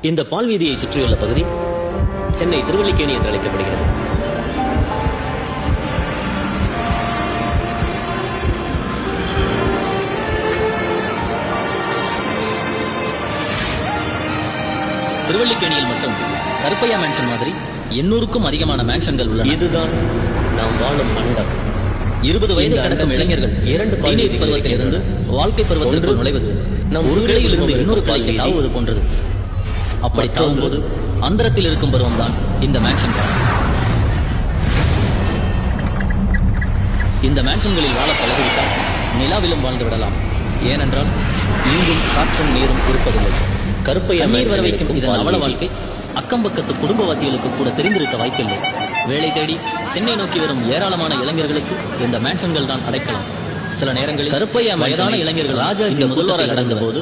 இந்த பால் வீதியை சுற்றியுள்ள பகுதி சென்னை திருவல்லிக்கேணி என்று அழைக்கப்படுகிறது. திருவல்லிக்கேணியில் மட்டும் கருப்பையா மேன்ஷன் மாதிரி 800க்கும் அதிகமான மேன்ஷன்கள் உள்ளன. இதுதான் நாம் வாழும் மண்டபம். 20 வயது கடக்கும் இளைஞர்கள் டீனேஜ் பருவத்திலிருந்து வாழ்க்கை பருவத்திற்குள் நுழைவது நம் ஒரு கிளையிலிருந்து இன்னொரு கிளைக்கு தாவுவது போன்றது. அப்படி தாவும்போது அந்தரத்தில் இருக்கும் பருவம்தான் இந்த மேன்ஷன். இந்த மேன்ஷன்களில் வாழ பழகிவிட்டால் நிலாவிலும் வாழ்ந்து விடலாம். ஏனென்றால் இங்கும் காற்றும் நீரும் இருப்பதில்லை. கருப்பையா நீர் வர வைக்கும் இதன் அவல வாழ்க்கை அக்கம்பக்கத்து குடும்பவாசிகளுக்கு கூட தெரிந்திருக்க வாய்ப்பில்லை. வேலை தேடி சென்னை நோக்கி வரும் ஏராளமான இளைஞர்களுக்கு இந்த மேன்ஷன்கள் தான் அடைக்கலாம். சில நேரங்களில் கருப்பையா வயதான இளைஞர்கள் ராஜாஜி முதல்வராக நடந்த போது